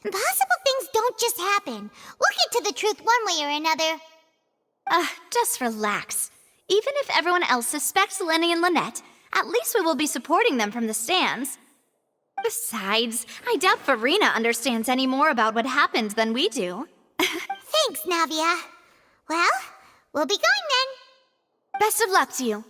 Impossible things don't just happen. We'll get to the truth one way or another. Just relax. Even if everyone else suspects Lenny and Lynette, at least we will be supporting them from the stands. Besides, I doubt Farina understands any more about what happened than we do. Thanks, Navia. Well, we'll be going then. Best of luck to you.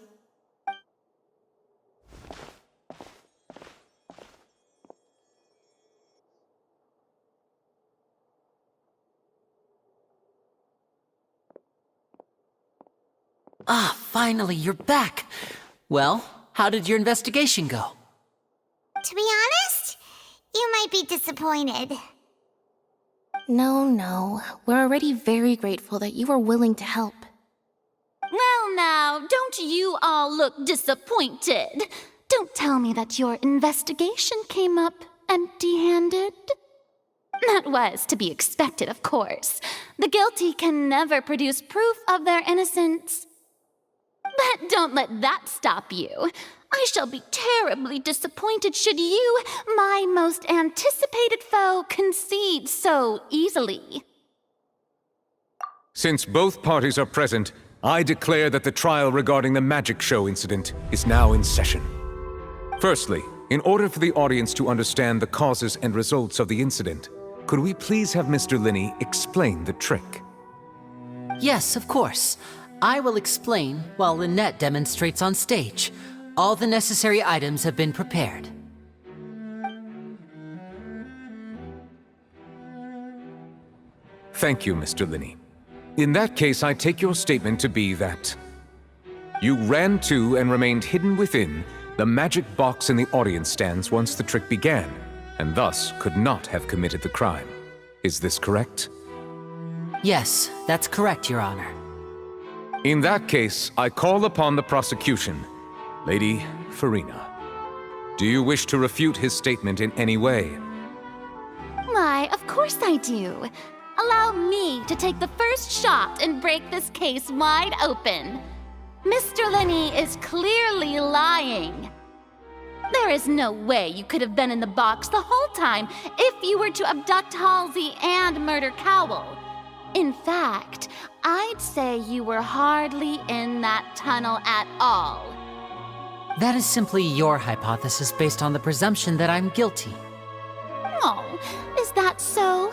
Ah, finally, you're back. Well, how did your investigation go? To be honest, you might be disappointed. No. We're already very grateful that you were willing to help. Well now, don't you all look disappointed. Don't tell me that your investigation came up empty-handed. That was to be expected, of course. The guilty can never produce proof of their innocence. But don't let that stop you. I shall be terribly disappointed should you, my most anticipated foe, concede so easily. Since both parties are present, I declare that the trial regarding the magic show incident is now in session. Firstly, in order for the audience to understand the causes and results of the incident, could we please have Mr. Linney explain the trick? Yes, of course. I will explain while Lynette demonstrates on stage. All the necessary items have been prepared. Thank you, Mr. Linney. In that case, I take your statement to be that you ran to and remained hidden within the magic box in the audience stands once the trick began, and thus could not have committed the crime. Is this correct? Yes, that's correct, Your Honor. In that case, I call upon the prosecution. Lady Farina, do you wish to refute his statement in any way? Why, of course I do. Allow me to take the first shot and break this case wide open. Mr. Linney is clearly lying. There is no way you could have been in the box the whole time if you were to abduct Halsey and murder Cowell. In fact, I'd say you were hardly in that tunnel at all. That is simply your hypothesis based on the presumption that I'm guilty. Oh, is that so?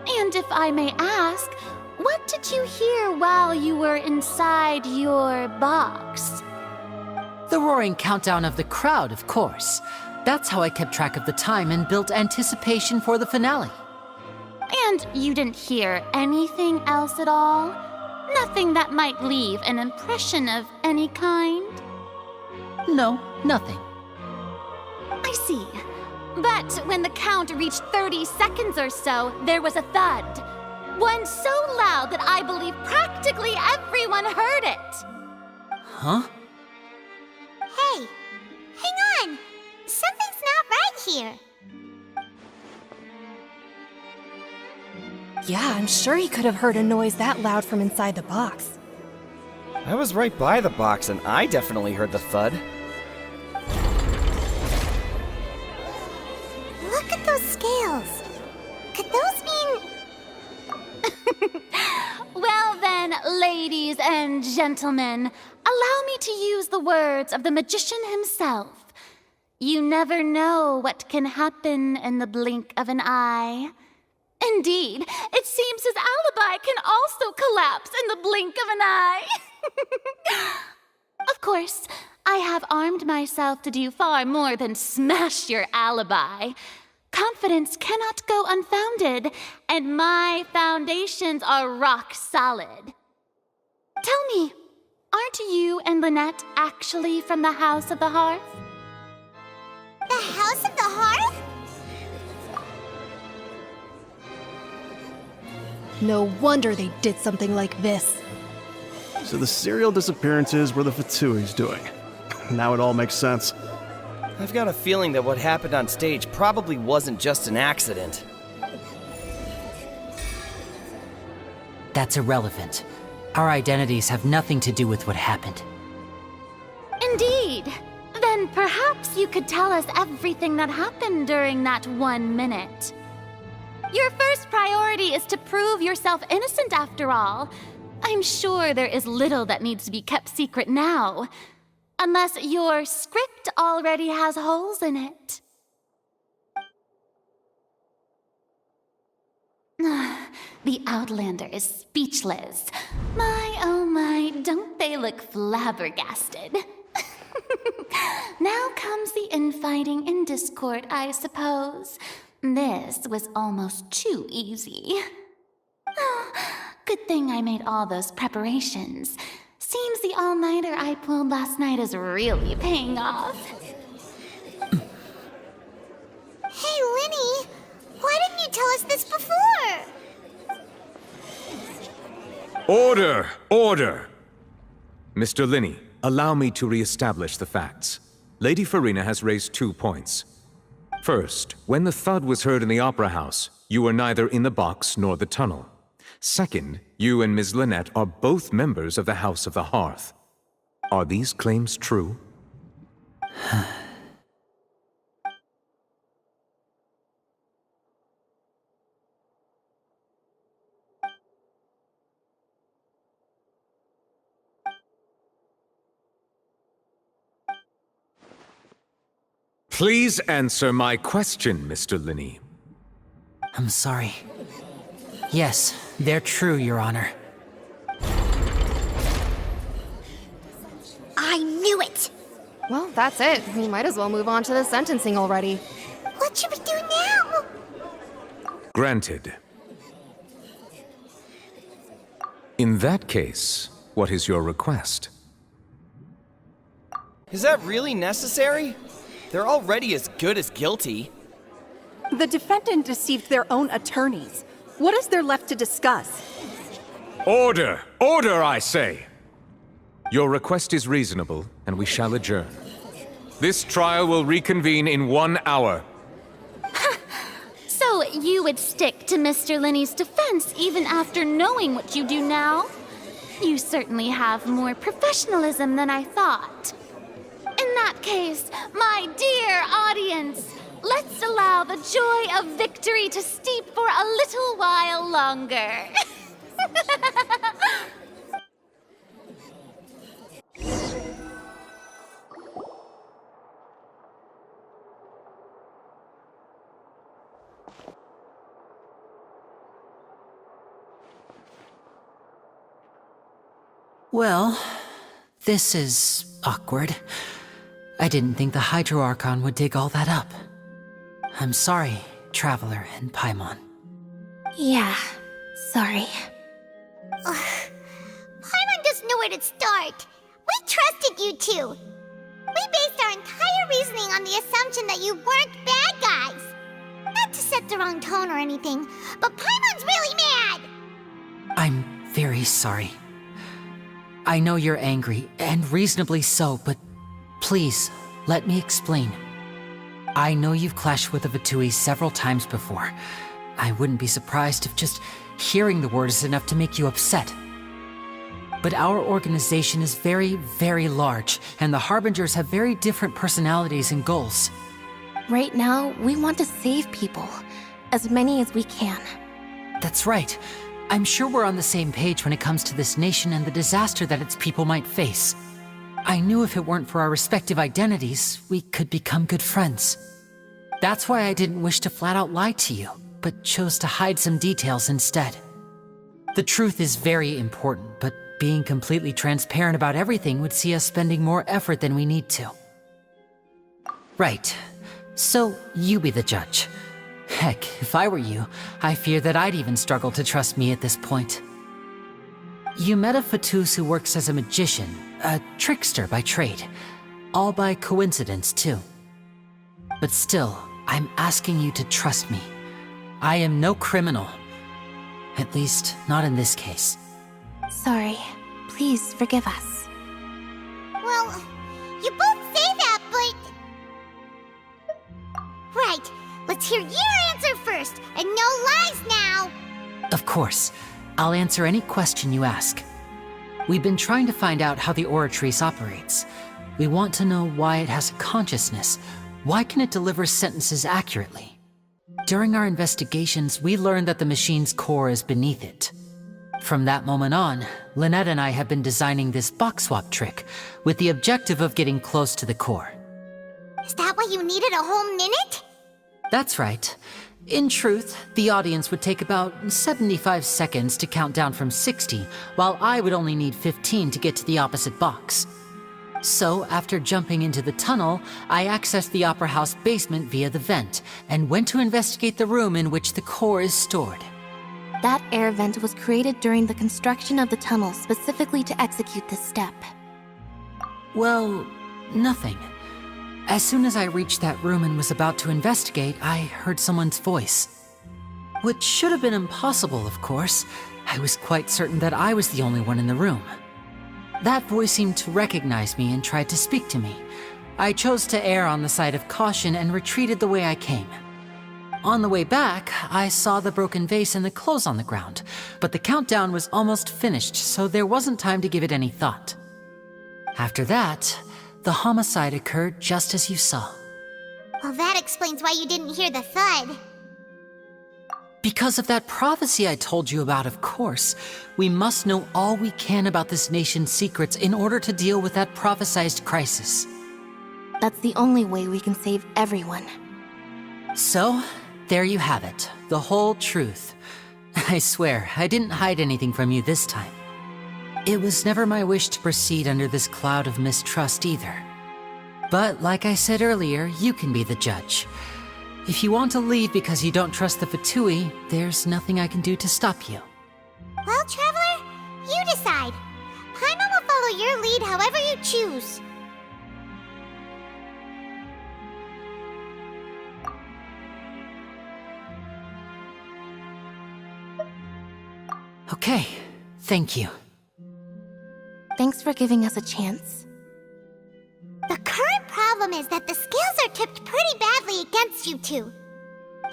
And if I may ask, what did you hear while you were inside your box? The roaring countdown of the crowd, of course. That's how I kept track of the time and built anticipation for the finale. And you didn't hear anything else at all? Nothing that might leave an impression of any kind? No, nothing. I see. But when the count reached 30 seconds or so, there was a thud. One so loud that I believe practically everyone heard it. Huh? Hey, hang on. Something's not right here. Yeah, I'm sure he could have heard a noise that loud from inside the box. I was right by the box and I definitely heard the thud. Look at those scales. Could those mean... Well then, ladies and gentlemen, allow me to use the words of the magician himself. You never know what can happen in the blink of an eye. Indeed, it seems his alibi can also collapse in the blink of an eye. Of course, I have armed myself to do far more than smash your alibi. Confidence cannot go unfounded, and my foundations are rock solid. Tell me, aren't you and Lynette actually from the House of the Hearth? The House of the Hearth? No wonder they did something like this. So the serial disappearances were the Fatui's doing. Now it all makes sense. I've got a feeling that what happened on stage probably wasn't just an accident. That's irrelevant. Our identities have nothing to do with what happened. Indeed. Then perhaps you could tell us everything that happened during that 1 minute. Your first priority is to prove yourself innocent after all. I'm sure there is little that needs to be kept secret now. Unless your script already has holes in it. The Outlander is speechless. My, oh my, don't they look flabbergasted? Now comes the infighting and discord, I suppose. This was almost too easy. Good thing I made all those preparations. Seems the all-nighter I pulled last night is really paying off. Hey, Linny, why didn't you tell us this before? Order! Order! Mr. Linney, allow me to re-establish the facts. Lady Farina has raised 2 points. First, when the thud was heard in the Opera House, you were neither in the box nor the tunnel. Second, you and Ms. Lynette are both members of the House of the Hearth. Are these claims true? Please answer my question, Mr. Linney. I'm sorry. Yes, they're true, Your Honor. I knew it! Well, that's it. We might as well move on to the sentencing already. What should we do now? Granted. In that case, what is your request? Is that really necessary? They're already as good as guilty. The defendant deceived their own attorneys. What is there left to discuss? Order! Order, I say! Your request is reasonable, and we shall adjourn. This trial will reconvene in 1 hour. So you would stick to Mr. Linney's defense even after knowing what you do now? You certainly have more professionalism than I thought. In that case, my dear audience, let's allow the joy of victory to steep for a little while longer. Well, this is awkward. I didn't think the Hydro Archon would dig all that up. I'm sorry, Traveler and Paimon. Yeah, sorry. Paimon doesn't know where to start. We trusted you two. We based our entire reasoning on the assumption that you weren't bad guys. Not to set the wrong tone or anything, but Paimon's really mad! I'm very sorry. I know you're angry, and reasonably so, but please, let me explain. I know you've clashed with the Fatui several times before. I wouldn't be surprised if just hearing the word is enough to make you upset. But our organization is very, very large, and the Harbingers have very different personalities and goals. Right now, we want to save people. As many as we can. That's right. I'm sure we're on the same page when it comes to this nation and the disaster that its people might face. I knew if it weren't for our respective identities, we could become good friends. That's why I didn't wish to flat out lie to you, but chose to hide some details instead. The truth is very important, but being completely transparent about everything would see us spending more effort than we need to. Right. So, you be the judge. Heck, if I were you, I fear that I'd even struggle to trust me at this point. You met a Fatus who works as a magician, a trickster by trade. All by coincidence, too. But still, I'm asking you to trust me. I am no criminal. At least, not in this case. Sorry. Please forgive us. Well, you both say that, but... Right, let's hear your answer first, and no lies now! Of course. I'll answer any question you ask. We've been trying to find out how the Oratrice operates. We want to know why it has a consciousness. Why can it deliver sentences accurately? During our investigations, we learned that the machine's core is beneath it. From that moment on, Lynette and I have been designing this box swap trick with the objective of getting close to the core. Is that why you needed a whole minute? That's right. In truth, the audience would take about 75 seconds to count down from 60, while I would only need 15 to get to the opposite box. So, after jumping into the tunnel, I accessed the Opera House basement via the vent, and went to investigate the room in which the core is stored. That air vent was created during the construction of the tunnel specifically to execute this step. Well, nothing. As soon as I reached that room and was about to investigate, I heard someone's voice. Which should have been impossible, of course. I was quite certain that I was the only one in the room. That voice seemed to recognize me and tried to speak to me. I chose to err on the side of caution and retreated the way I came. On the way back, I saw the broken vase and the clothes on the ground, but the countdown was almost finished, so there wasn't time to give it any thought. After that, the homicide occurred just as you saw. Well, that explains why you didn't hear the thud. Because of that prophecy I told you about, of course. We must know all we can about this nation's secrets in order to deal with that prophesized crisis. That's the only way we can save everyone. So, there you have it. The whole truth. I swear, I didn't hide anything from you this time. It was never my wish to proceed under this cloud of mistrust either. But like I said earlier, you can be the judge. If you want to leave because you don't trust the Fatui, there's nothing I can do to stop you. Well, Traveler, you decide. Paimon will follow your lead however you choose. Okay, thank you. Thanks for giving us a chance. The current problem is that the scales are tipped pretty badly against you two.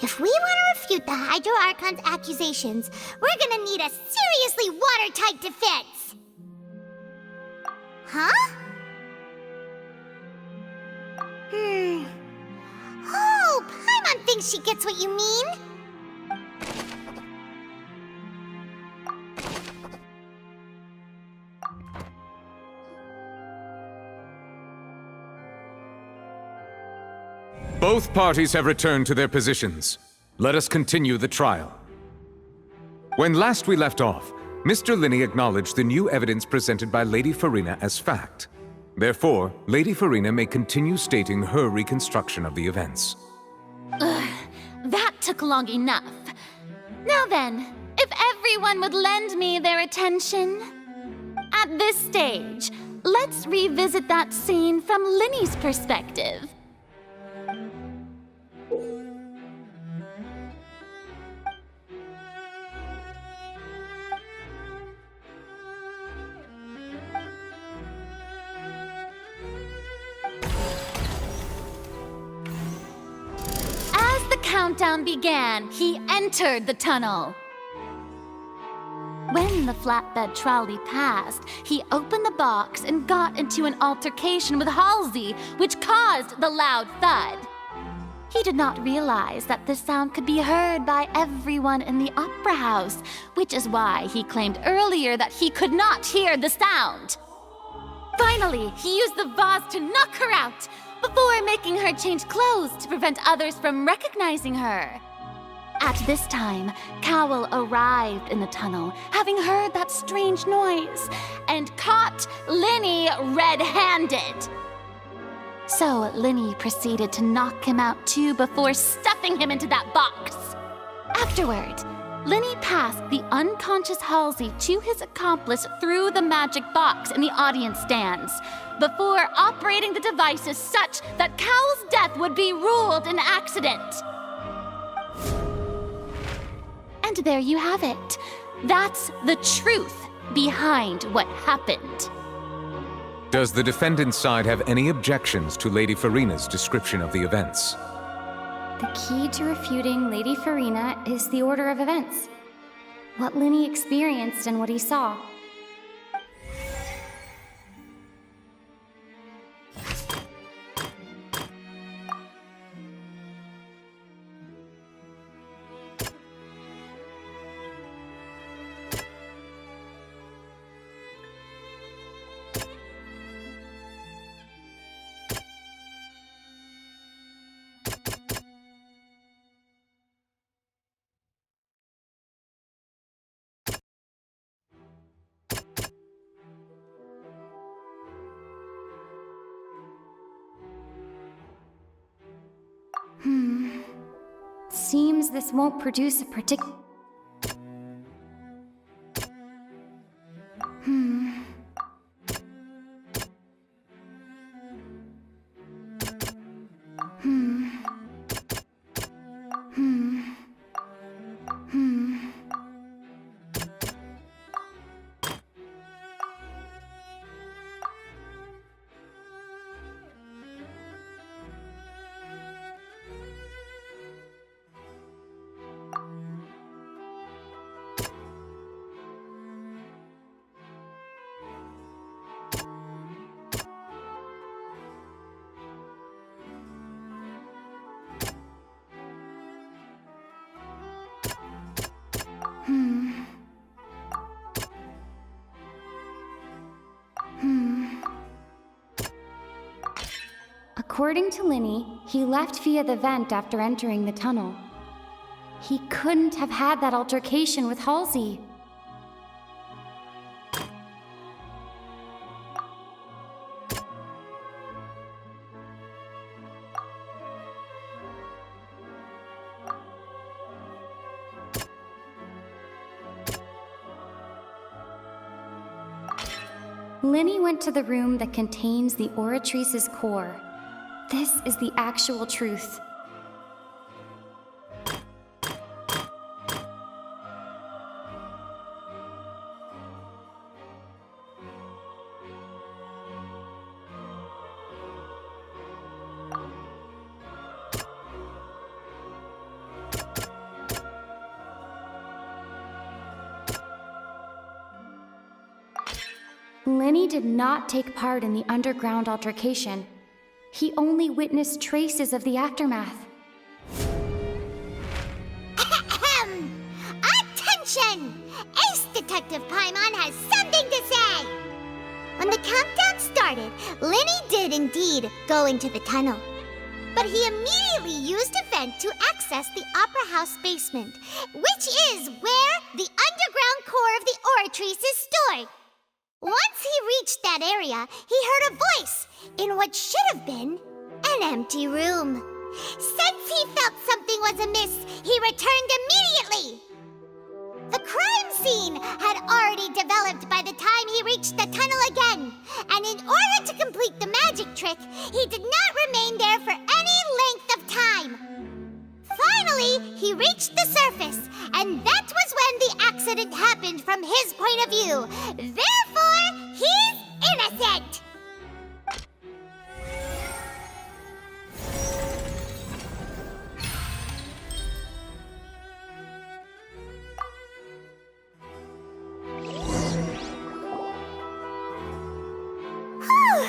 If we want to refute the Hydro Archon's accusations, we're gonna need a seriously watertight defense. Huh? Oh, Paimon thinks she gets what you mean. Both parties have returned to their positions. Let us continue the trial. When last we left off, Mr. Linney acknowledged the new evidence presented by Lady Farina as fact. Therefore, Lady Farina may continue stating her reconstruction of the events. That took long enough. Now then, if everyone would lend me their attention. At this stage, let's revisit that scene from Linney's perspective. Countdown began, he entered the tunnel. When the flatbed trolley passed, he opened the box and got into an altercation with Halsey, which caused the loud thud. He did not realize that this sound could be heard by everyone in the Opera House, which is why he claimed earlier that he could not hear the sound. Finally, he used the vase to knock her out, before making her change clothes to prevent others from recognizing her. At this time, Cowell arrived in the tunnel, having heard that strange noise, and caught Linney red-handed. So Linney proceeded to knock him out too before stuffing him into that box. Afterward, Linney passed the unconscious Halsey to his accomplice through the magic box in the audience stands, before operating the devices such that Cowell's death would be ruled an accident. And there you have it. That's the truth behind what happened. Does the defendant's side have any objections to Lady Farina's description of the events? The key to refuting Lady Farina is the order of events. What Linny experienced and what he saw. Seems this won't produce a particular... According to Linny, he left via the vent after entering the tunnel. He couldn't have had that altercation with Halsey. Linny went to the room that contains the Oratrice's core. This is the actual truth. Linny did not take part in the underground altercation. He only witnessed traces of the aftermath. Attention! Ace Detective Paimon has something to say! When the countdown started, Linny did indeed go into the tunnel. But he immediately used a vent to access the Opera House basement, which is where the underground core of the Oratrice is stored. Once he reached that area, he heard a voice in what should have been an empty room. Since he felt something was amiss, he returned immediately. The crime scene had already developed by the time he reached the tunnel again, and in order to complete the magic trick, he did not remain there for any length of time. Finally, he reached the surface, and that was when the accident happened from his point of view. Therefore, he's innocent! Whew!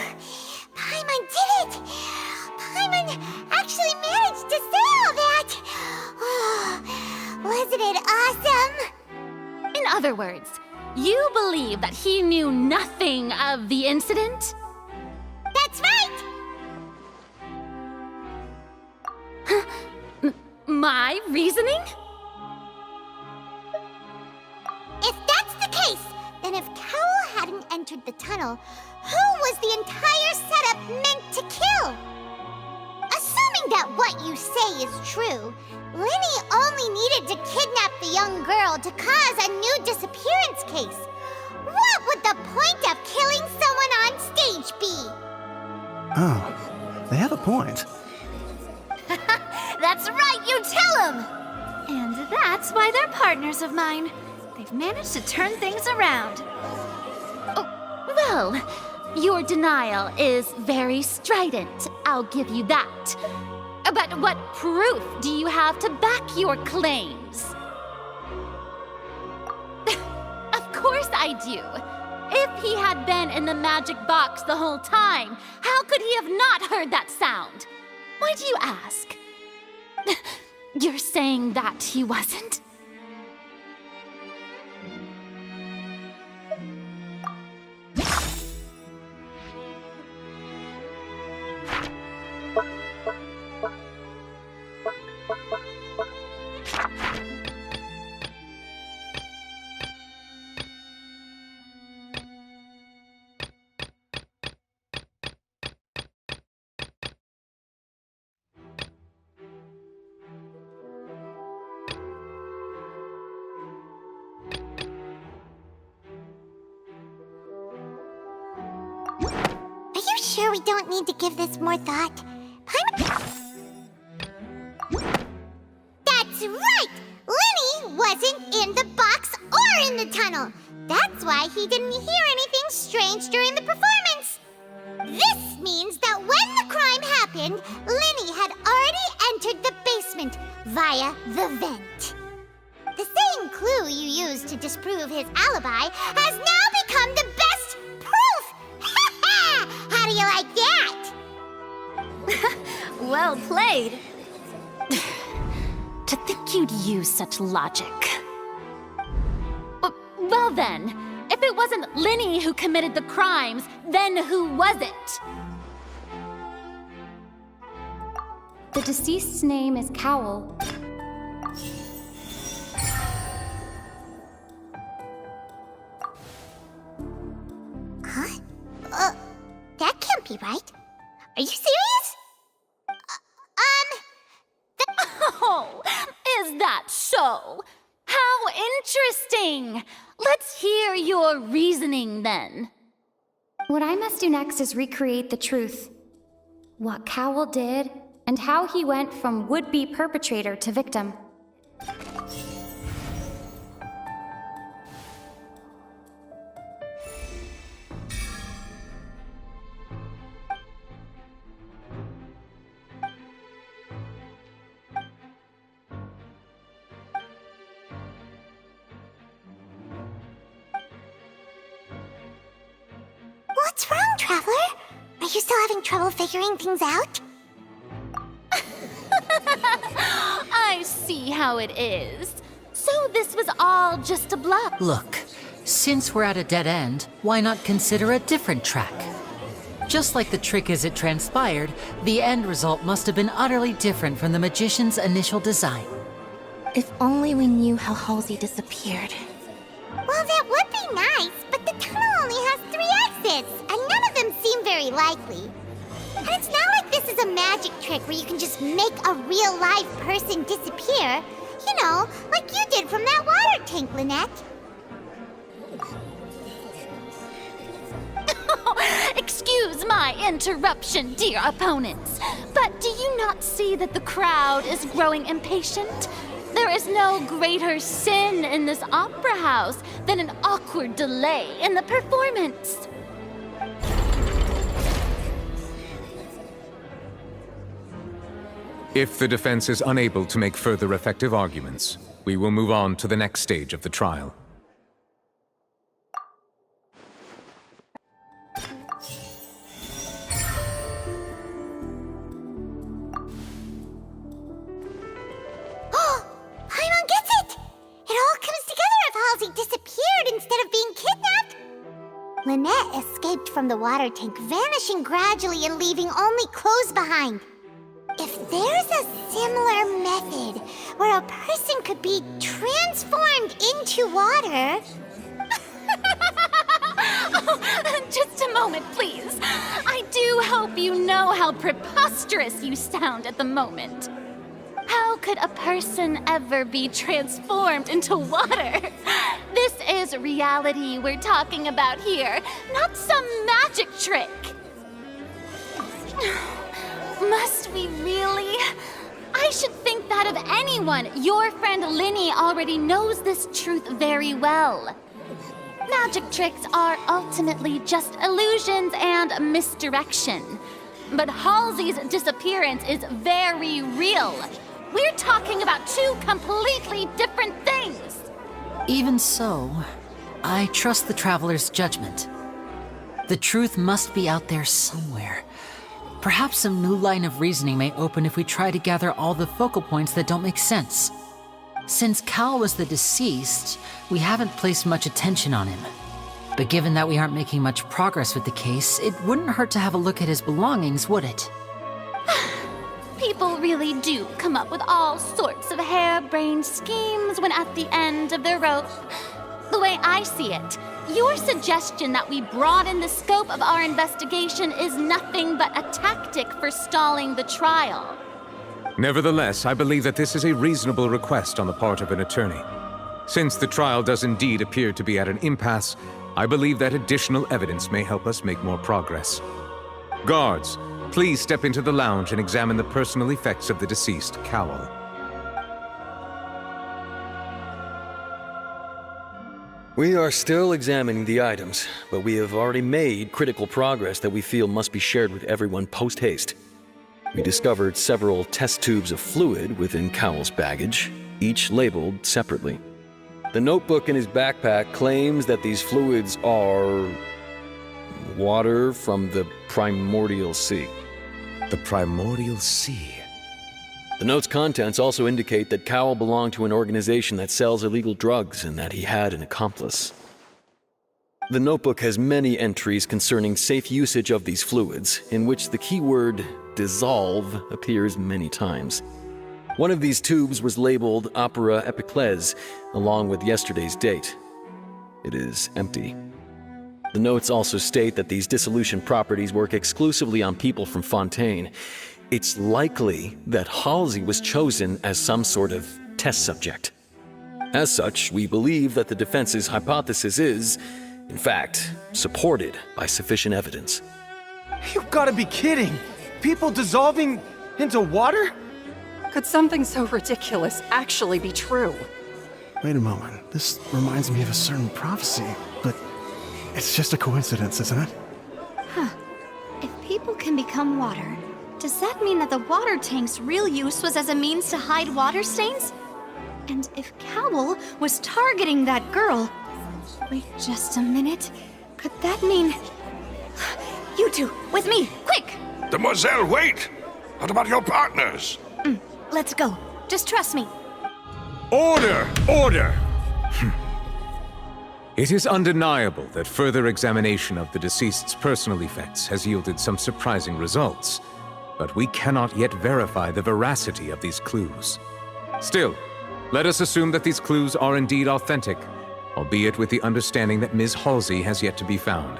Paimon did it! Paimon actually managed to say all that! Oh, wasn't it awesome? In other words, you believe that he knew nothing of the incident? That's right! My reasoning? If that's the case, then if Cowell hadn't entered the tunnel, who was the entire setup meant to kill? Assuming that what you say is true, Linny only needed to kidnap the young girl to cause a new disappearance case. What would the point of killing someone on stage be? Oh, they have a point. That's right, you tell him! And that That's why they're partners of mine. They've managed to turn things around. Oh, well, your denial is very strident. I'll give you that. But what proof do you have to back your claims? Of course I do. If he had been in the magic box the whole time, how could he have not heard that sound? Why do you ask? You're saying that he wasn't? Sure we don't need to give this more thought. That's right! Lenny wasn't in the box or in the tunnel. That's why he didn't hear anything strange during the performance. This means that when the crime happened, Lenny had already entered the basement via the vent. The same clue you used to disprove his alibi has now become the best proof! How do you like that? Well played. To think you'd use such logic. Well then, if it wasn't Lenny who committed the crimes, then who was it? The deceased's name is Cowell. Huh? That can't be right. Are you serious? Oh, is that so? How interesting! Let's hear your reasoning then. What I must do next is recreate the truth. What Cowell did, and how he went from would-be perpetrator to victim. What's wrong, Traveler? Are you still having trouble figuring things out? I see how it is. So this was all just a bluff. Look, since we're at a dead end, why not consider a different track? Just like the trick as it transpired, the end result must have been utterly different from the magician's initial design. If only we knew how Halsey disappeared. Well, that would be nice, but the tunnel only has 3 exits, and none of them seem very likely. And it's not like this is a magic trick where you can just make a real live person disappear. You know, like you did from that water tank, Lynette. Excuse my interruption, dear opponents, but do you not see that the crowd is growing impatient? There is no greater sin in this opera house than an awkward delay in the performance. If the defense is unable to make further effective arguments, we will move on to the next stage of the trial. Paimon gets it! It all comes together if Halsey disappeared instead of being kidnapped. Lynette escaped from the water tank, vanishing gradually and leaving only clothes behind. If there's a similar method where a person could be transformed into water... Just a moment, please. I do hope you know how preposterous you sound at the moment. How could a person ever be transformed into water? This is reality we're talking about here, not some magic trick. Must we really? I I should think that of anyone. Your friend Linny already knows this truth very well. Magic tricks are ultimately just illusions and misdirection. But Halsey's disappearance is very real. We're talking about two completely different things. Even so, I trust the Traveler's judgment. The truth must be out there somewhere. Perhaps some new line of reasoning may open if we try to gather all the focal points that don't make sense. Since Cal was the deceased, we haven't placed much attention on him. But given that we aren't making much progress with the case, it wouldn't hurt to have a look at his belongings, would it? People really do come up with all sorts of harebrained schemes when at the end of their rope. The way I see it, your suggestion that we broaden the scope of our investigation is nothing but a tactic for stalling the trial. Nevertheless, I believe that this is a reasonable request on the part of an attorney. Since the trial does indeed appear to be at an impasse, I believe that additional evidence may help us make more progress. Guards, please step into the lounge and examine the personal effects of the deceased Cowell. We are still examining the items, but we have already made critical progress that we feel must be shared with everyone post-haste. We discovered several test tubes of fluid within Cowell's baggage, each labeled separately. The notebook in his backpack claims that these fluids are water from the primordial sea. The primordial sea? The note's contents also indicate that Cowell belonged to an organization that sells illegal drugs and that he had an accomplice. The notebook has many entries concerning safe usage of these fluids, in which the keyword dissolve appears many times. One of these tubes was labeled Opera Epiclese, along with yesterday's date. It is empty. The notes also state that these dissolution properties work exclusively on people from Fontaine. It's likely that Halsey was chosen as some sort of test subject. As such, we believe that the defense's hypothesis is, in fact, supported by sufficient evidence. You've got to be kidding! People dissolving into water? Could something so ridiculous actually be true? Wait a moment. This reminds me of a certain prophecy, but it's just a coincidence, isn't it? Huh. If people can become water, does that mean that the water tank's real use was as a means to hide water stains? And if Cowell was targeting that girl... Wait just a minute. Could that mean... You two, with me, quick! Demoiselle, wait! What about your partners? Let's go. Just trust me. Order! Order! It is undeniable that further examination of the deceased's personal effects has yielded some surprising results, but we cannot yet verify the veracity of these clues. Still, let us assume that these clues are indeed authentic, albeit with the understanding that Ms. Halsey has yet to be found.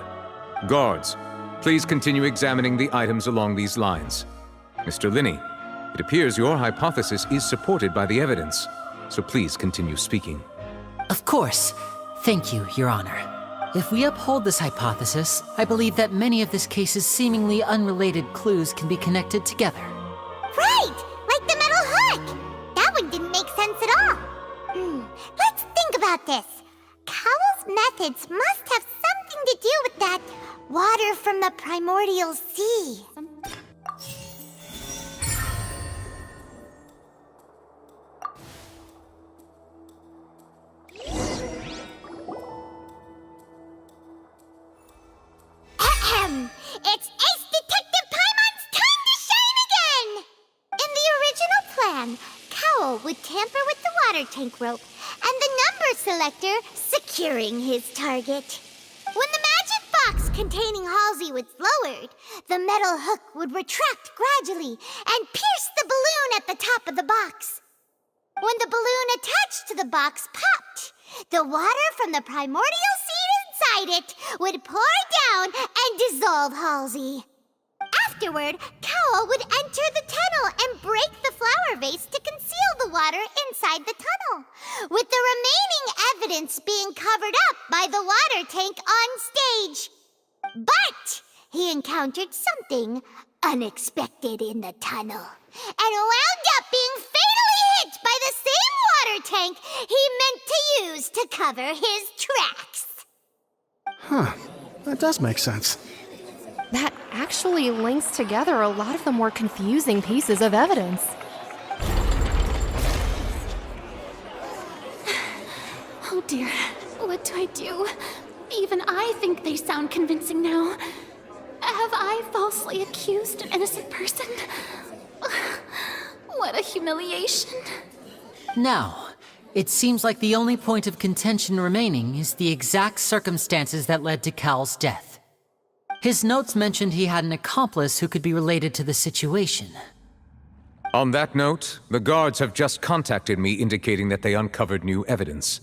Guards, please continue examining the items along these lines. Mr. Linney, it appears your hypothesis is supported by the evidence, so please continue speaking. Of course. Thank you, Your Honor. If we uphold this hypothesis, I believe that many of this case's seemingly unrelated clues can be connected together. Right! Like the metal hook! That one didn't make sense at all. Let's think about this. Cowell's methods must have something to do with that water from the primordial sea. It's Ace Detective Paimon's time to shine again! In the original plan, Cowell would tamper with the water tank rope and the number selector securing his target. When the magic box containing Halsey was lowered, the metal hook would retract gradually and pierce the balloon at the top of the box. When the balloon attached to the box popped, the water from the primordial seed inside it would pour down and dissolve Halsey. Afterward, Cowell would enter the tunnel and break the flower vase to conceal the water inside the tunnel, with the remaining evidence being covered up by the water tank on stage. But he encountered something unexpected in the tunnel and wound up being fatally hit by the same water tank he meant to use to cover his tracks. Huh. That does make sense. That actually links together a lot of the more confusing pieces of evidence. Oh dear, what do I do? Even I think they sound convincing now. Have I falsely accused an innocent person? What a humiliation. Now, it seems like the only point of contention remaining is the exact circumstances that led to Cal's death. His notes mentioned he had an accomplice who could be related to the situation. On that note, the guards have just contacted me indicating that they uncovered new evidence.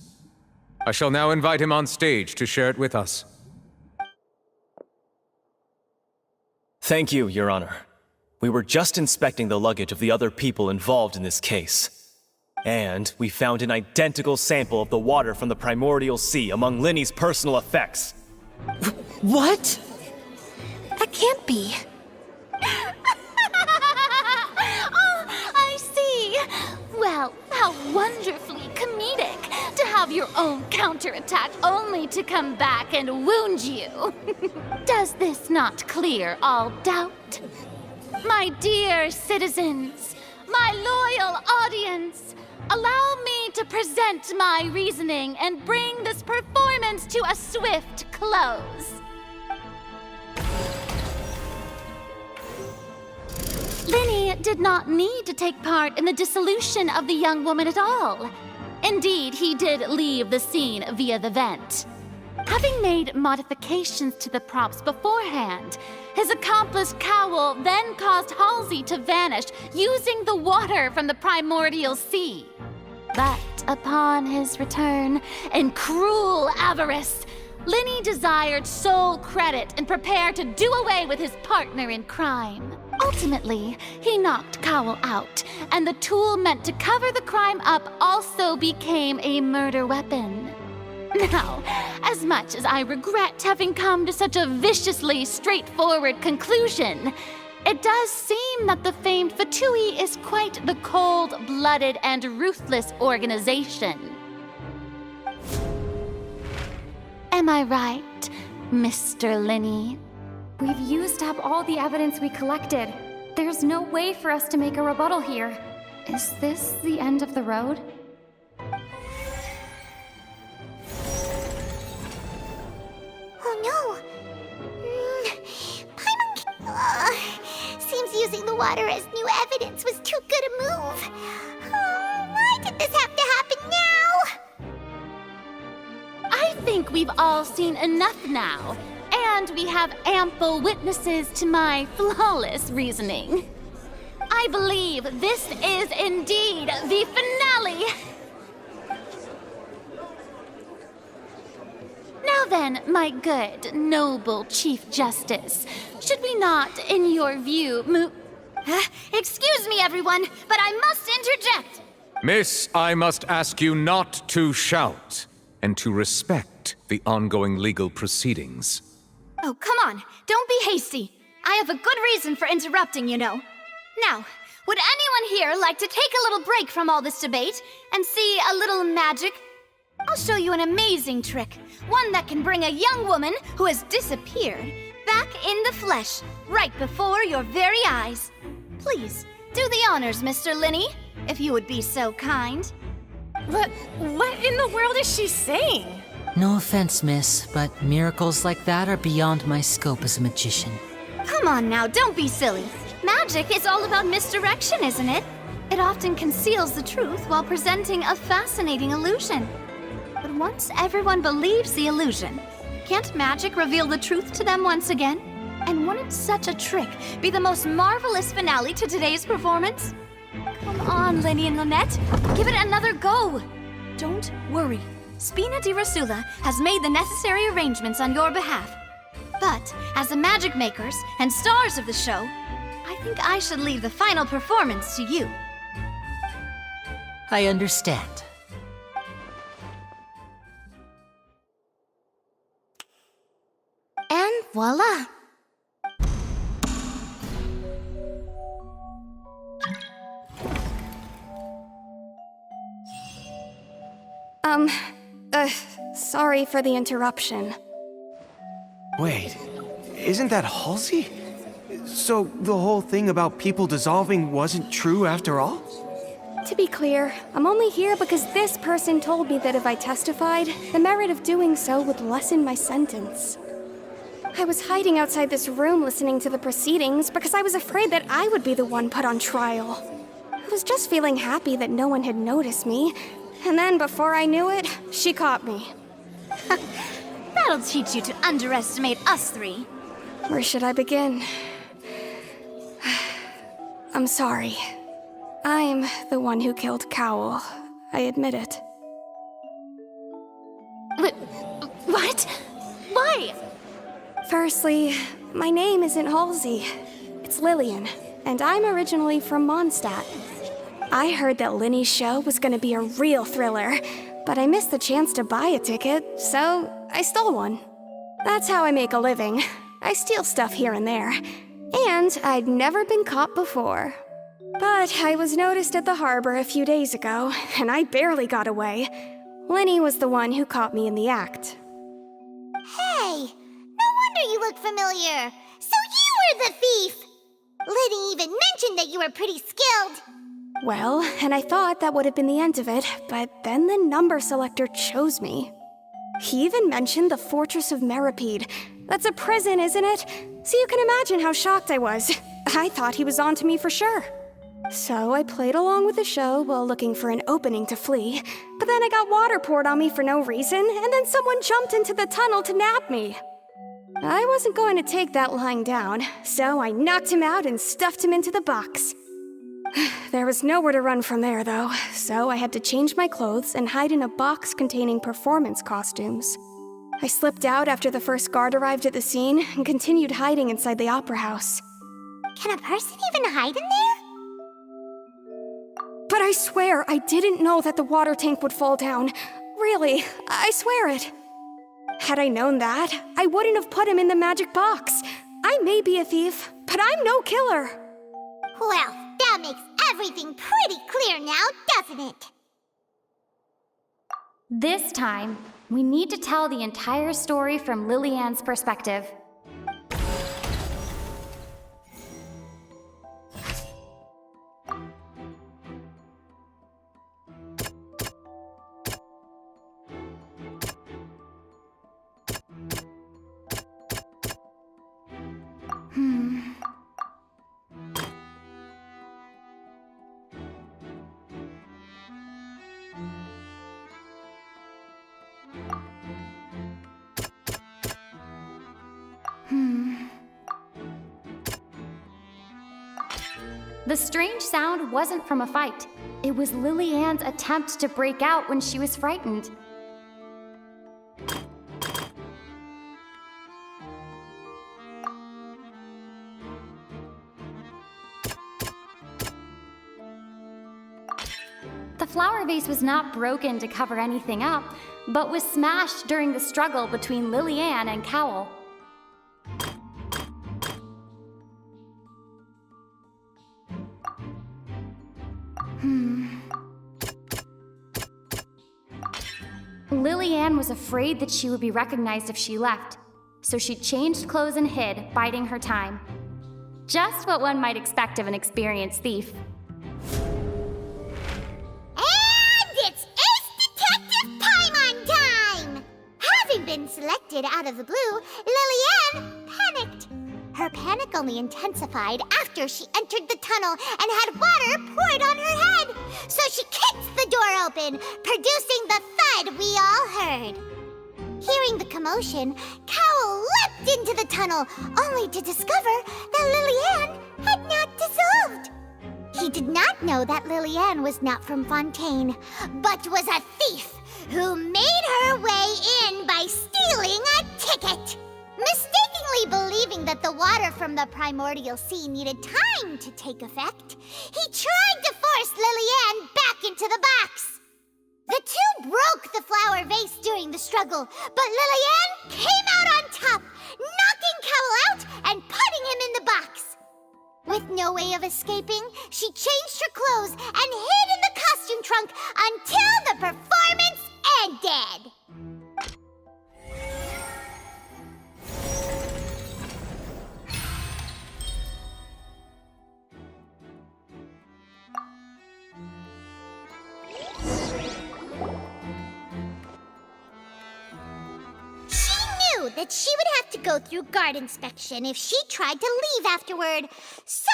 I shall now invite him on stage to share it with us. Thank you, Your Honor. We were just inspecting the luggage of the other people involved in this case. And we found an identical sample of the water from the primordial sea among Linny's personal effects. What? That can't be. Oh, I see. Well, how wonderfully comedic to have your own counterattack only to come back and wound you. Does this not clear all doubt? My dear citizens, my loyal audience, allow me to present my reasoning and bring this performance to a swift close. Linny did not need to take part in the dissolution of the young woman at all. Indeed, he did leave the scene via the vent. Having made modifications to the props beforehand, his accomplice Cowell then caused Halsey to vanish using the water from the primordial sea. But upon his return, in cruel avarice, Linny desired sole credit and prepared to do away with his partner in crime. Ultimately, he knocked Cowell out, and the tool meant to cover the crime up also became a murder weapon. Now, as much as I regret having come to such a viciously straightforward conclusion, it does seem that the famed Fatui is quite the cold-blooded and ruthless organization. Am I right, Mr. Linny? We've used up all the evidence we collected. There's no way for us to make a rebuttal here. Is this the end of the road? Oh no! Seems using the water as new evidence was too good a move. Why did this have to happen now? I think we've all seen enough now, and we have ample witnesses to my flawless reasoning. I believe this is indeed the finale. Now then, my good, noble Chief Justice, should we not, in your view, Excuse me, everyone, but I must interject. Miss, I must ask you not to shout and to respect the ongoing legal proceedings. Oh, come on. Don't be hasty. I have a good reason for interrupting, you know. Now, would anyone here like to take a little break from all this debate and see a little magic? I'll show you an amazing trick. One that can bring a young woman who has disappeared back in the flesh, right before your very eyes. Please, do the honors, Mr. Linny, if you would be so kind. What in the world is she saying? No offense, miss, but miracles like that are beyond my scope as a magician. Come on now, don't be silly. Magic is all about misdirection, isn't it? It often conceals the truth while presenting a fascinating illusion. But once everyone believes the illusion, can't magic reveal the truth to them once again? And wouldn't such a trick be the most marvelous finale to today's performance? Come on, Linny and Lynette, give it another go. Don't worry. Spina di Rasula has made the necessary arrangements on your behalf. But as the magic makers and stars of the show, I think I should leave the final performance to you. I understand. And voila! Sorry for the interruption. Wait, isn't that Halsey? So the whole thing about people dissolving wasn't true after all? To be clear, I'm only here because this person told me that if I testified, the merit of doing so would lessen my sentence. I was hiding outside this room listening to the proceedings because I was afraid that I would be the one put on trial. I was just feeling happy that no one had noticed me, and then before I knew it, she caught me. That'll teach you to underestimate us three. Where should I begin? I'm sorry. I'm the one who killed Cowell. I admit it. What? Why? Firstly, my name isn't Halsey. It's Lillian, and I'm originally from Mondstadt. I heard that Linny's show was gonna be a real thriller, but I missed the chance to buy a ticket, so I stole one. That's how I make a living. I steal stuff here and there. And I'd never been caught before. But I was noticed at the harbor a few days ago, and I barely got away. Linny was the one who caught me in the act. Hey, no wonder you look familiar. So you were the thief! Liddy even mentioned that you were pretty skilled. Well, and I thought that would have been the end of it, but then the number selector chose me. He even mentioned the Fortress of Meripede. That's a prison, isn't it? So you can imagine how shocked I was. I thought he was on to me for sure. So I played along with the show while looking for an opening to flee, but then I got water poured on me for no reason, and then someone jumped into the tunnel to nab me. I wasn't going to take that lying down, so I knocked him out and stuffed him into the box. There was nowhere to run from there, though, so I had to change my clothes and hide in a box containing performance costumes. I slipped out after the first guard arrived at the scene and continued hiding inside the opera house. Can a person even hide in there? But I swear I didn't know that the water tank would fall down. Really, I swear it. Had I known that, I wouldn't have put him in the magic box. I may be a thief, but I'm no killer. Well, that makes everything pretty clear now, doesn't it? This time, we need to tell the entire story from Lillian's perspective. The strange sound wasn't from a fight. It was Lillian's attempt to break out when she was frightened. The flower vase was not broken to cover anything up, but was smashed during the struggle between Lillian and Cowell. Lillian was afraid that she would be recognized if she left, so she changed clothes and hid, biding her time. Just what one might expect of an experienced thief. And it's Ace Detective Paimon time! Having been selected out of the blue, Lillian panicked. Her panic only intensified after she entered the tunnel and had water poured on her head. So she kicked the door open, producing the thud we all heard. Hearing the commotion, Cowell leapt into the tunnel, only to discover that Lillian had not dissolved. He did not know that Lillian was not from Fontaine, but was a thief who made her way in by stealing a ticket. Mistakenly believing that the water from the primordial sea needed time to take effect, he tried to force Lillian back into the box. The two broke the flower vase during the struggle, but Lillian came out on top, knocking Cowell out and putting him in the box. With no way of escaping, she changed her clothes and hid in the costume trunk until the performance did! That she would have to go through guard inspection if she tried to leave afterward. So,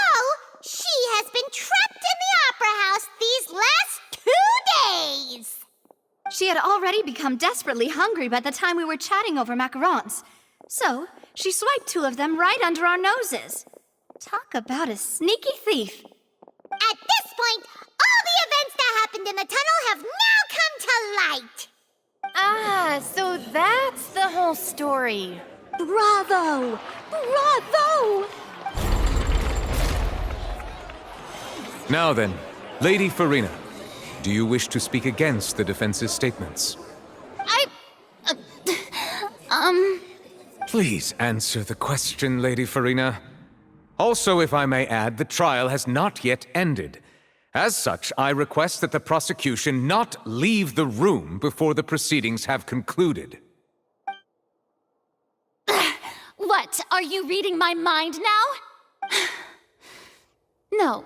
she has been trapped in the Opera House these last 2 days! She had already become desperately hungry by the time we were chatting over macarons. So, she swiped 2 of them right under our noses. Talk about a sneaky thief. At this point, all the events that happened in the tunnel have now come to light! Ah, so that's the whole story. Bravo! Bravo! Now then, Lady Farina, do you wish to speak against the defense's statements? Please answer the question, Lady Farina. Also, if I may add, the trial has not yet ended. As such, I request that the prosecution not leave the room before the proceedings have concluded. What? Are you reading my mind now? No,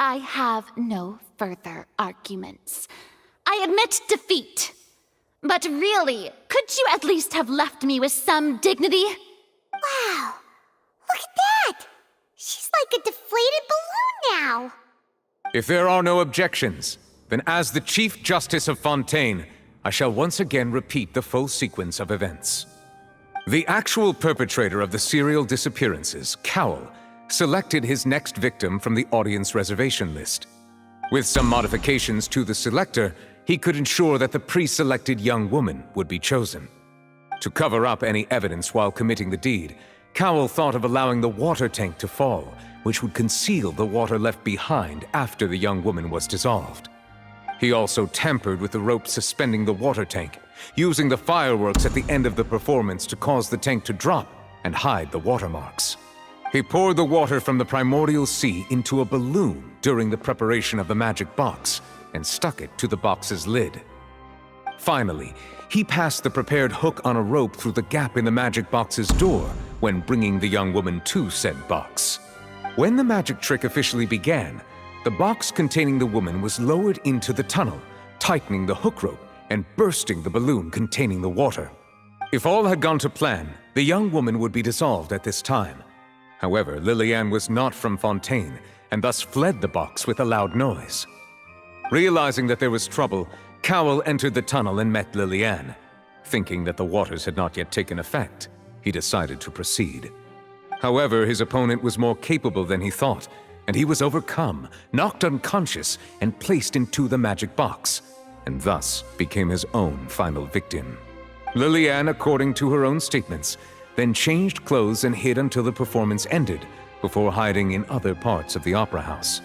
I have no further arguments. I admit defeat. But really, could you at least have left me with some dignity? Wow, look at that! She's like a deflated balloon now. If there are no objections, then as the Chief Justice of Fontaine, I shall once again repeat the full sequence of events. The actual perpetrator of the serial disappearances, Cowell, selected his next victim from the audience reservation list. With some modifications to the selector, he could ensure that the pre-selected young woman would be chosen. To cover up any evidence while committing the deed, Cowell thought of allowing the water tank to fall, which would conceal the water left behind after the young woman was dissolved. He also tampered with the rope suspending the water tank, using the fireworks at the end of the performance to cause the tank to drop and hide the watermarks. He poured the water from the primordial sea into a balloon during the preparation of the magic box and stuck it to the box's lid. Finally, he passed the prepared hook on a rope through the gap in the magic box's door when bringing the young woman to said box. When the magic trick officially began, the box containing the woman was lowered into the tunnel, tightening the hook rope and bursting the balloon containing the water. If all had gone to plan, the young woman would be dissolved at this time. However, Liliane was not from Fontaine and thus fled the box with a loud noise. Realizing that there was trouble, Cowell entered the tunnel and met Liliane. Thinking that the waters had not yet taken effect, he decided to proceed. However, his opponent was more capable than he thought, and he was overcome, knocked unconscious, and placed into the magic box, and thus became his own final victim. Liliane, according to her own statements, then changed clothes and hid until the performance ended, before hiding in other parts of the opera house.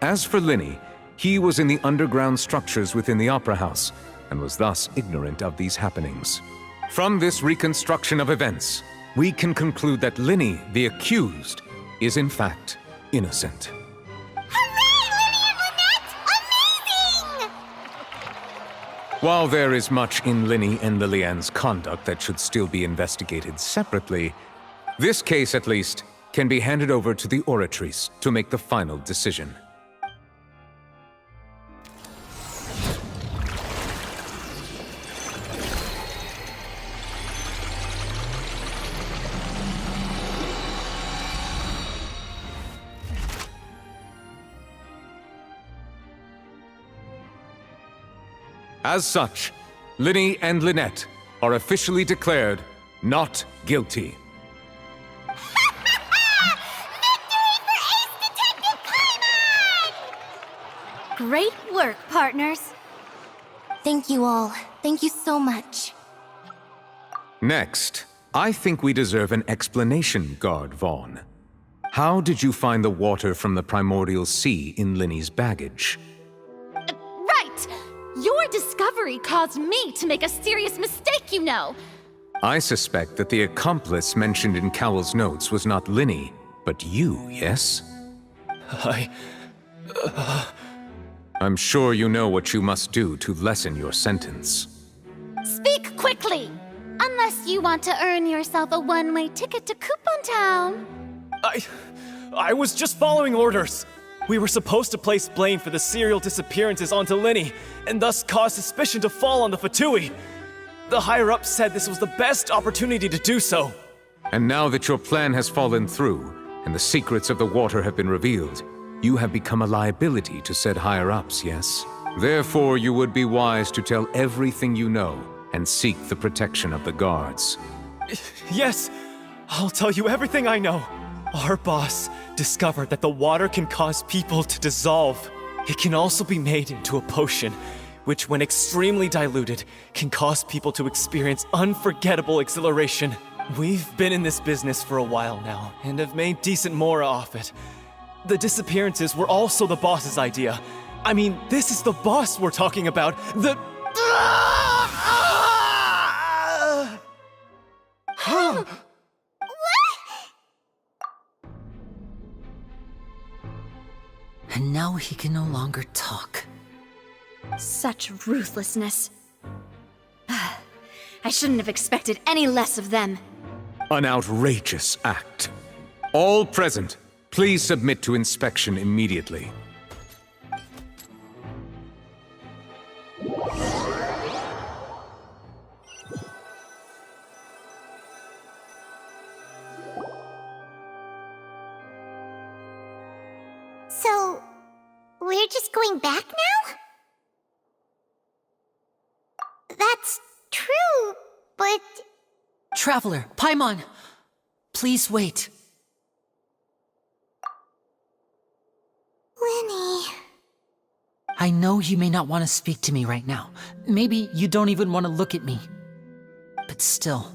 As for Linny, he was in the underground structures within the opera house, and was thus ignorant of these happenings. From this reconstruction of events, we can conclude that Linny, the accused, is in fact innocent. While there is much in Linny and Liliane's conduct that should still be investigated separately, this case, at least, can be handed over to the Oratrice to make the final decision. As such, Linny and Lynette are officially declared not guilty. Great work, partners. Thank you all. Thank you so much. Next, I think we deserve an explanation, Guard Vaughn. How did you find the water from the primordial sea in Linny's baggage? Right! Your discovery caused me to make a serious mistake, you know. I suspect that the accomplice mentioned in Cowell's notes was not Linny, but you, yes? I'm sure you know what you must do to lessen your sentence. Speak quickly! Unless you want to earn yourself a one-way ticket to Coupon Town. I was just following orders. We were supposed to place blame for the serial disappearances onto Linny, and thus cause suspicion to fall on the Fatui. The higher-ups said this was the best opportunity to do so. And now that your plan has fallen through, and the secrets of the water have been revealed, you have become a liability to said higher-ups, yes? Therefore, you would be wise to tell everything you know, and seek the protection of the guards. Yes, I'll tell you everything I know. Our boss discovered that the water can cause people to dissolve. It can also be made into a potion, which when extremely diluted, can cause people to experience unforgettable exhilaration. We've been in this business for a while now, and have made decent mora off it. The disappearances were also the boss's idea. I mean, this is the boss we're talking about. And now he can no longer talk. Such ruthlessness. I shouldn't have expected any less of them. An outrageous act. All present, please submit to inspection immediately. So, we're just going back now? That's true, but... Traveler, Paimon, please wait. Linny... I know you may not want to speak to me right now. Maybe you don't even want to look at me. But still,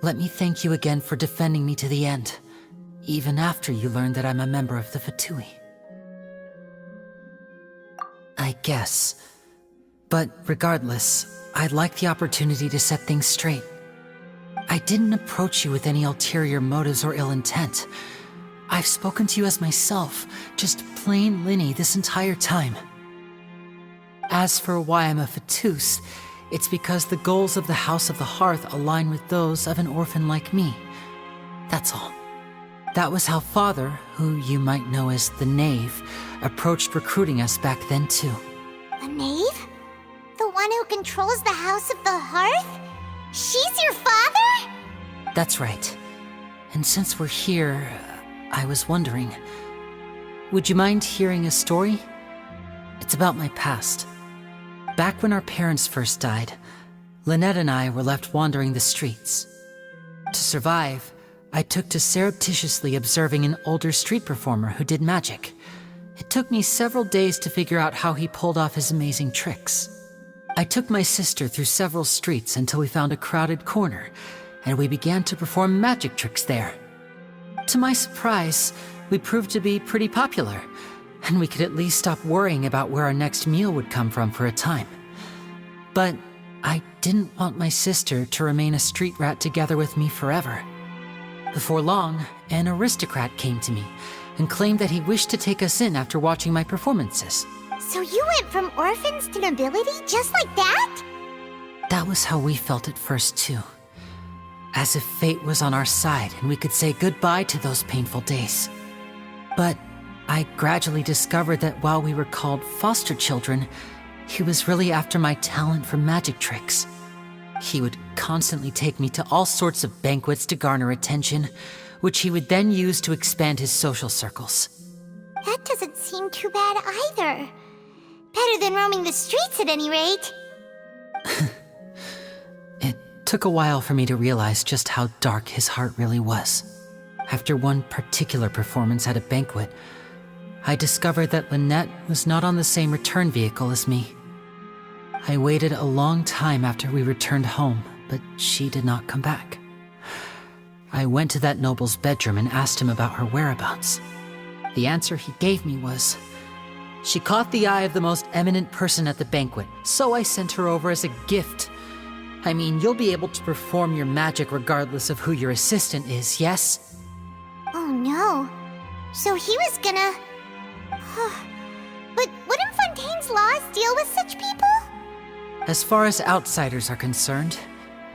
let me thank you again for defending me to the end, even after you learned that I'm a member of the Fatui. I guess. But regardless, I'd like the opportunity to set things straight. I didn't approach you with any ulterior motives or ill intent. I've spoken to you as myself, just plain Linny this entire time. As for why I'm a Fatus, it's because the goals of the House of the Hearth align with those of an orphan like me. That's all. That was how Father, who you might know as the Knave, approached recruiting us back then too. The Knave? The one who controls the House of the Hearth? She's your father? That's right. And since we're here, I was wondering, would you mind hearing a story? It's about my past. Back when our parents first died, Lynette and I were left wandering the streets. To survive, I took to surreptitiously observing an older street performer who did magic. It took me several days to figure out how he pulled off his amazing tricks. I took my sister through several streets until we found a crowded corner, and we began to perform magic tricks there. To my surprise, we proved to be pretty popular, and we could at least stop worrying about where our next meal would come from for a time. But I didn't want my sister to remain a street rat together with me forever. Before long, an aristocrat came to me and claimed that he wished to take us in after watching my performances. So you went from orphans to nobility just like that? That was how we felt at first too. As if fate was on our side and we could say goodbye to those painful days. But I gradually discovered that while we were called foster children, he was really after my talent for magic tricks. He would constantly take me to all sorts of banquets to garner attention, which he would then use to expand his social circles. That doesn't seem too bad either. Better than roaming the streets at any rate. It took a while for me to realize just how dark his heart really was. After one particular performance at a banquet, I discovered that Lynette was not on the same return vehicle as me. I waited a long time after we returned home, but she did not come back. I went to that noble's bedroom and asked him about her whereabouts. The answer he gave me was, she caught the eye of the most eminent person at the banquet, so I sent her over as a gift. I mean, you'll be able to perform your magic regardless of who your assistant is, yes? Oh no. So he was gonna... But wouldn't Fontain's laws deal with such people? As far as outsiders are concerned,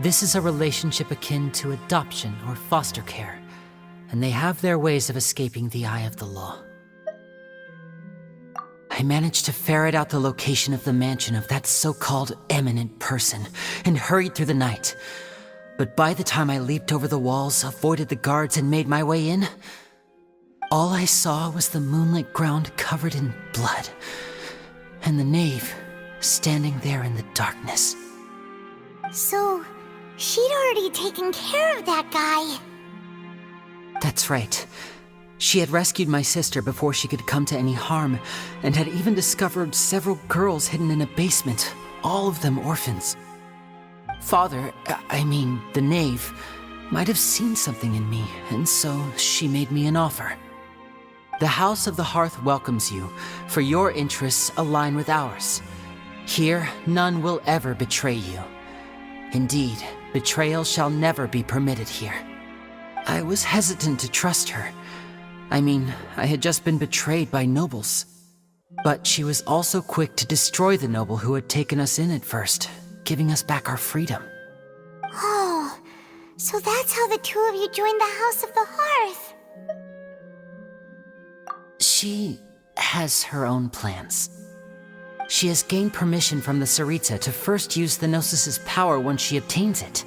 this is a relationship akin to adoption or foster care, and they have their ways of escaping the eye of the law. I managed to ferret out the location of the mansion of that so-called eminent person and hurried through the night. But by the time I leaped over the walls, avoided the guards, and made my way in, all I saw was the moonlit ground covered in blood, and the knave standing there in the darkness. So, she'd already taken care of that guy. That's right. She had rescued my sister before she could come to any harm, and had even discovered several girls hidden in a basement, all of them orphans. Father, the knave, might have seen something in me, and so she made me an offer. The House of the Hearth welcomes you, for your interests align with ours. Here, none will ever betray you. Indeed, betrayal shall never be permitted here. I was hesitant to trust her. I had just been betrayed by nobles. But she was also quick to destroy the noble who had taken us in at first, giving us back our freedom. Oh, so that's how the two of you joined the House of the Hearth. She has her own plans. She has gained permission from the Tsaritsa to first use the Gnosis' power when she obtains it.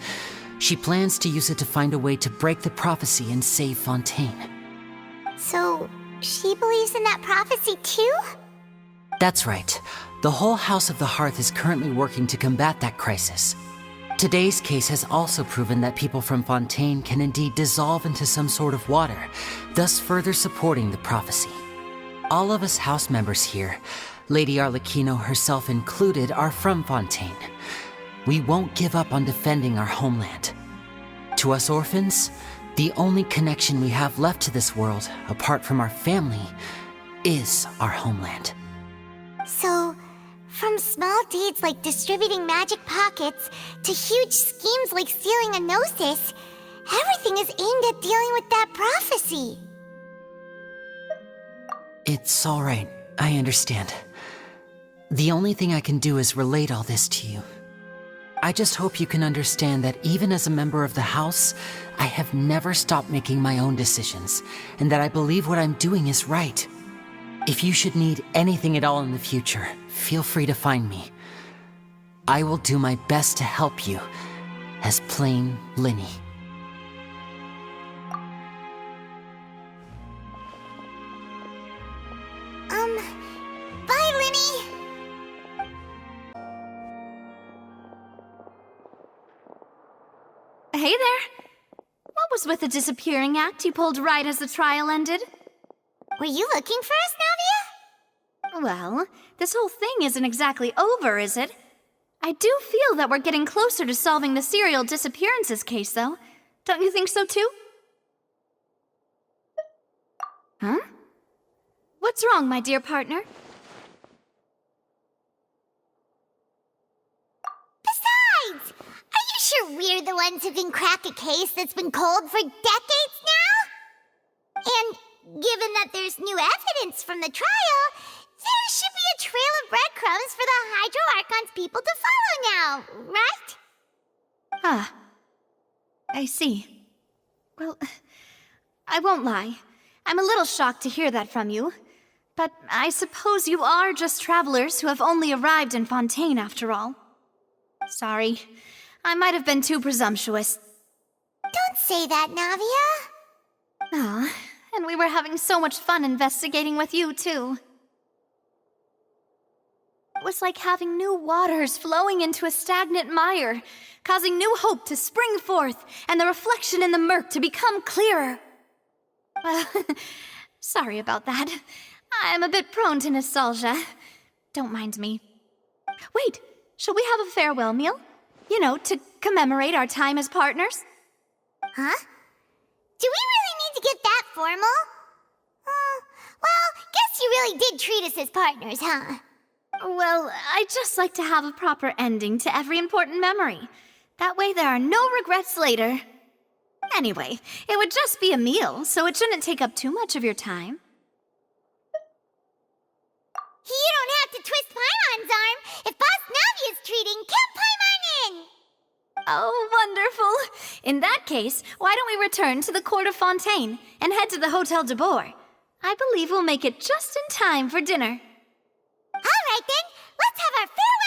She plans to use it to find a way to break the prophecy and save Fontaine. So, she believes in that prophecy too? That's right. The whole House of the Hearth is currently working to combat that crisis. Today's case has also proven that people from Fontaine can indeed dissolve into some sort of water, thus further supporting the prophecy. All of us house members here, Lady Arlecchino herself included, are from Fontaine. We won't give up on defending our homeland. To us orphans, the only connection we have left to this world, apart from our family, is our homeland. So, from small deeds like distributing magic pockets to huge schemes like stealing a Gnosis, everything is aimed at dealing with that prophecy. It's all right. I understand. The only thing I can do is relate all this to you. I just hope you can understand that even as a member of the House, I have never stopped making my own decisions, and that I believe what I'm doing is right. If you should need anything at all in the future, feel free to find me. I will do my best to help you, as plain Linny. Bye, Linny! Hey there! What was with the disappearing act you pulled right as the trial ended? Were you looking for us, Navia? Well, this whole thing isn't exactly over, is it? I do feel that we're getting closer to solving the serial disappearances case, though. Don't you think so, too? Huh? What's wrong, my dear partner? Besides, are you sure we're the ones who can crack a case that's been cold for decades now? And given that there's new evidence from the trial, there should be a trail of breadcrumbs for the Hydro Archon's people to follow now, right? Ah, I see. Well, I won't lie. I'm a little shocked to hear that from you. But I suppose you are just travelers who have only arrived in Fontaine after all. Sorry, I might have been too presumptuous. Don't say that, Navia. Ah, and we were having so much fun investigating with you, too. It was like having new waters flowing into a stagnant mire, causing new hope to spring forth, and the reflection in the murk to become clearer. Sorry about that. I'm a bit prone to nostalgia. Don't mind me. Wait, shall we have a farewell meal? You know, to commemorate our time as partners? Huh? Do we really need to get that formal? Well, guess you really did treat us as partners, huh? Well, I'd just like to have a proper ending to every important memory. That way there are no regrets later. Anyway, it would just be a meal, so it shouldn't take up too much of your time. You don't have to twist Paimon's arm. If Boss Navi is treating, count Paimon in! Oh, wonderful. In that case, why don't we return to the court of Fontaine and head to the Hotel de Boer? I believe we'll make it just in time for dinner. All right then, let's have our farewell